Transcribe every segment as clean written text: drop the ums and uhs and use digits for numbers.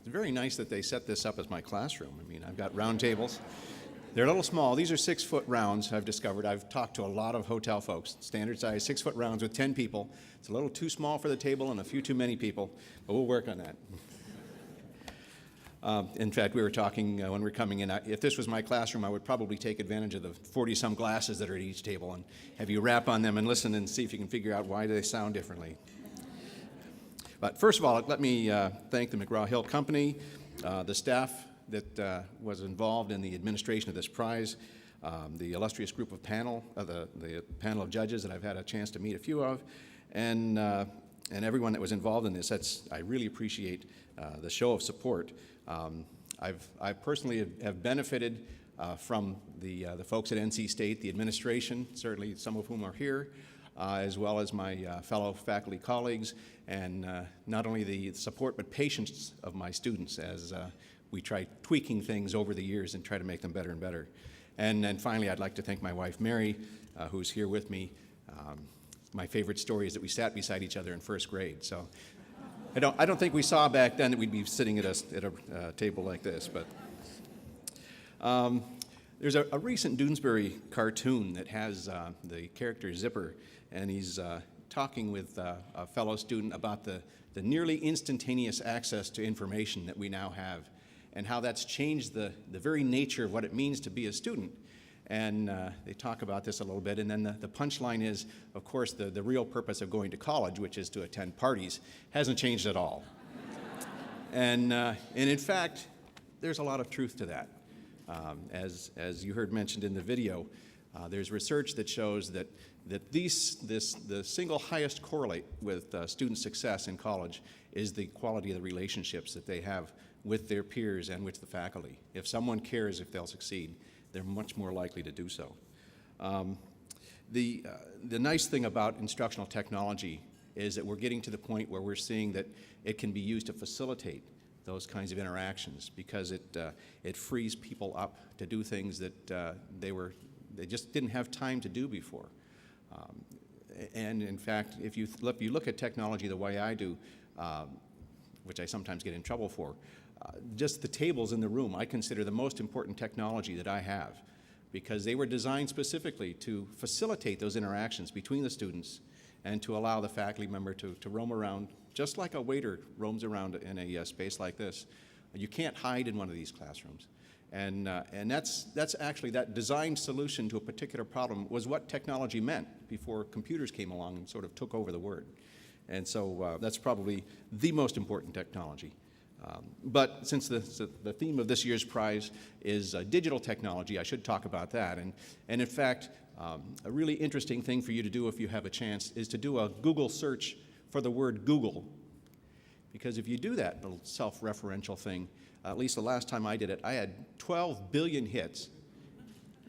very nice that they set this up as my classroom. I mean, I've got round tables. They're a little small. These are 6-foot rounds, I've discovered. I've talked to a lot of hotel folks. Standard size 6-foot rounds with 10 people. It's a little too small for the table and a few too many people, but we'll work on that. In fact, we were talking when we were coming in, if this was my classroom, I would probably take advantage of the 40-some glasses that are at each table and have you rap on them and listen and see if you can figure out why they sound differently. But first of all, let me thank the McGraw-Hill Company, the staff that was involved in the administration of this prize, the illustrious group of the panel of judges that I've had a chance to meet a few of, and everyone that was involved in this. I really appreciate the show of support. I personally have benefited from the folks at NC State, the administration, certainly some of whom are here, as well as my fellow faculty colleagues, and not only the support but patience of my students as we try tweaking things over the years and try to make them better and better. And then finally, I'd like to thank my wife, Mary, who's here with me. My favorite story is that we sat beside each other in first grade. So I don't think we saw back then that we'd be sitting at a table like this. But there's a recent Doonesbury cartoon that has the character Zipper, and he's talking with a fellow student about the nearly instantaneous access to information that we now have, and how that's changed the very nature of what it means to be a student. And they talk about this a little bit, and then the punchline is, of course, the real purpose of going to college, which is to attend parties, hasn't changed at all. And in fact, there's a lot of truth to that. As you heard mentioned in the video, there's research that shows that the single highest correlate with student success in college is the quality of the relationships that they have with their peers and with the faculty. If someone cares if they'll succeed, they're much more likely to do so. The nice thing about instructional technology is that we're getting to the point where we're seeing that it can be used to facilitate those kinds of interactions, because it frees people up to do things that they just didn't have time to do before. And in fact, if you look at technology the way I do, which I sometimes get in trouble for, just the tables in the room I consider the most important technology that I have, because they were designed specifically to facilitate those interactions between the students and to allow the faculty member to roam around just like a waiter roams around in a space like this. You can't hide in one of these classrooms. And that's actually, that design solution to a particular problem was what technology meant before computers came along and sort of took over the word. And so that's probably the most important technology. But since the theme of this year's prize is digital technology, I should talk about that. And in fact, a really interesting thing for you to do if you have a chance is to do a Google search for the word Google. Because if you do that little self-referential thing, at least the last time I did it, I had 12 billion hits,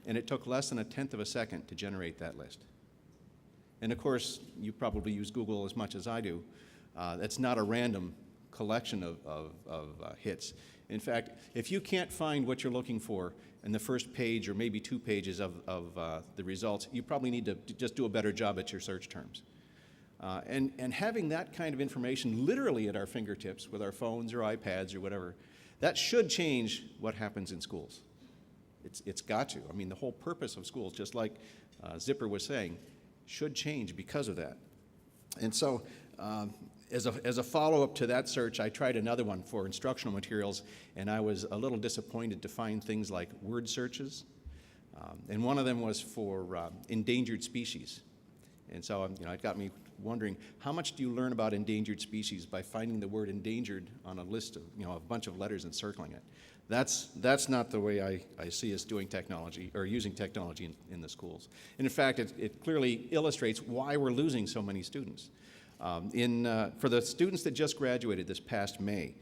and it took less than 1/10 of a second to generate that list. And of course, you probably use Google as much as I do. It's not a random collection of hits. In fact, if you can't find what you're looking for in the first page or maybe 2 pages of the results, you probably need to just do a better job at your search terms. And having that kind of information literally at our fingertips with our phones or iPads or whatever, that should change what happens in schools. It's got to. I mean, the whole purpose of schools, just like Zipper was saying, should change because of that. And so as a follow-up to that search, I tried another one for instructional materials, and I was a little disappointed to find things like word searches. And one of them was for endangered species. And so it got me wondering, how much do you learn about endangered species by finding the word endangered on a list of, a bunch of letters and circling it? That's not the way I see us doing technology or using technology in the schools. And in fact, it clearly illustrates why we're losing so many students. For the students that just graduated this past May,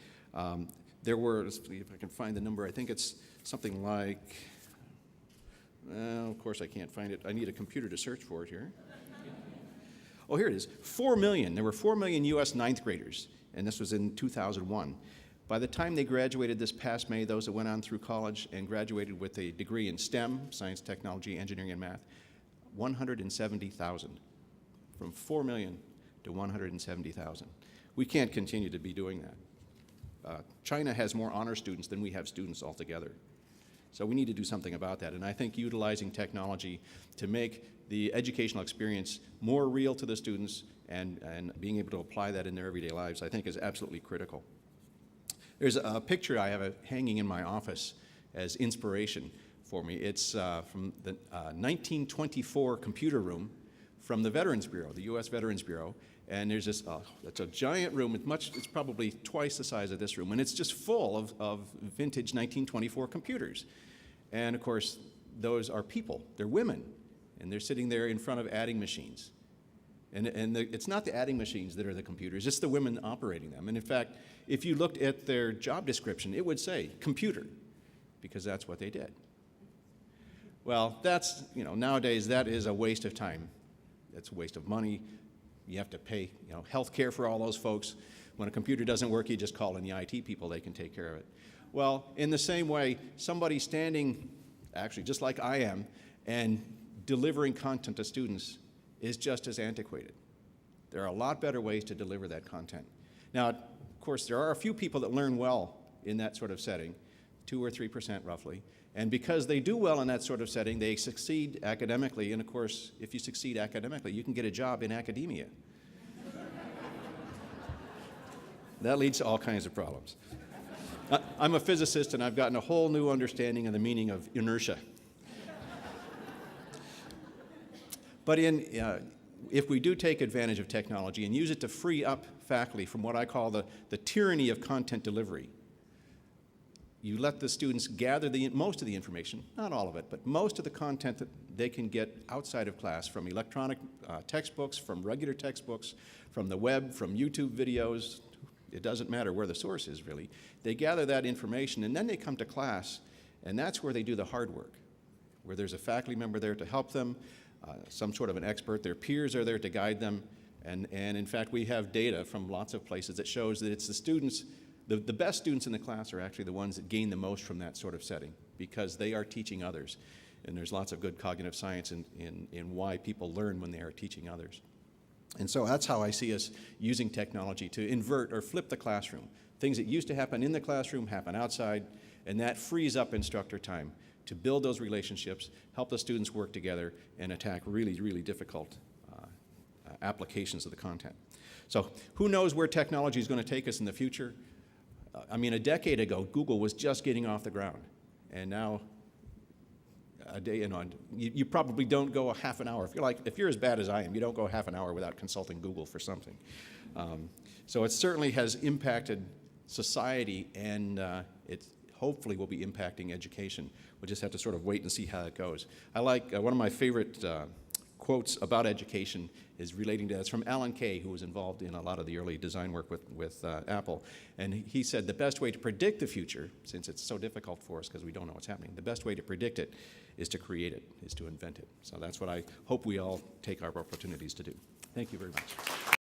there were, let's see if I can find the number, I think it's something like, well, of course I can't find it. I need a computer to search for it here. Oh, here it is, 4 million. There were 4 million U.S. ninth graders, and this was in 2001. By the time they graduated this past May, those that went on through college and graduated with a degree in STEM, science, technology, engineering, and math, 170,000. From 4 million to 170,000. We can't continue to be doing that. China has more honor students than we have students altogether. So we need to do something about that. And I think utilizing technology to make the educational experience more real to the students and being able to apply that in their everyday lives, I think is absolutely critical. There's a picture I have hanging in my office as inspiration for me. It's from the 1924 computer room from the Veterans Bureau, the U.S. Veterans Bureau. And there's this, it's a giant room. It's probably twice the size of this room. And it's just full of vintage 1924 computers. And of course, those are people. They're women. And they're sitting there in front of adding machines. It's not the adding machines that are the computers, it's the women operating them. And in fact, if you looked at their job description, it would say computer, because that's what they did. Well, that's, nowadays that is a waste of time. That's a waste of money. You have to pay, health care for all those folks. When a computer doesn't work, you just call in the IT people, they can take care of it. Well, in the same way, somebody standing, actually just like I am, and delivering content to students is just as antiquated. There are a lot better ways to deliver that content. Now, of course, there are a few people that learn well in that sort of setting, 2 or 3% roughly. And because they do well in that sort of setting, they succeed academically. And of course, if you succeed academically, you can get a job in academia. That leads to all kinds of problems. I'm a physicist, and I've gotten a whole new understanding of the meaning of inertia. But if we do take advantage of technology and use it to free up faculty from what I call the tyranny of content delivery, you let the students gather most of the information, not all of it, but most of the content that they can get outside of class from electronic textbooks, from regular textbooks, from the web, from YouTube videos. It doesn't matter where the source is, really. They gather that information, and then they come to class, and that's where they do the hard work, where there's a faculty member there to help them, some sort of an expert. Their peers are there to guide them, and in fact, we have data from lots of places that shows that it's the students. The best students in the class are actually the ones that gain the most from that sort of setting, because they are teaching others. And there's lots of good cognitive science in why people learn when they are teaching others. And so that's how I see us using technology to invert or flip the classroom. Things that used to happen in the classroom happen outside, and that frees up instructor time to build those relationships, help the students work together, and attack really, really difficult applications of the content. So who knows where technology is going to take us in the future? I mean, a decade ago, Google was just getting off the ground. And now, you probably don't go a half an hour. If you're as bad as I am, you don't go half an hour without consulting Google for something. So it certainly has impacted society, and it hopefully will be impacting education. We'll just have to sort of wait and see how it goes. I like one of my favorite quotes about education is relating to that. It's from Alan Kay, who was involved in a lot of the early design work with Apple. And he said the best way to predict the future, since it's so difficult for us because we don't know what's happening, the best way to predict it is to create it, is to invent it. So that's what I hope we all take our opportunities to do. Thank you very much.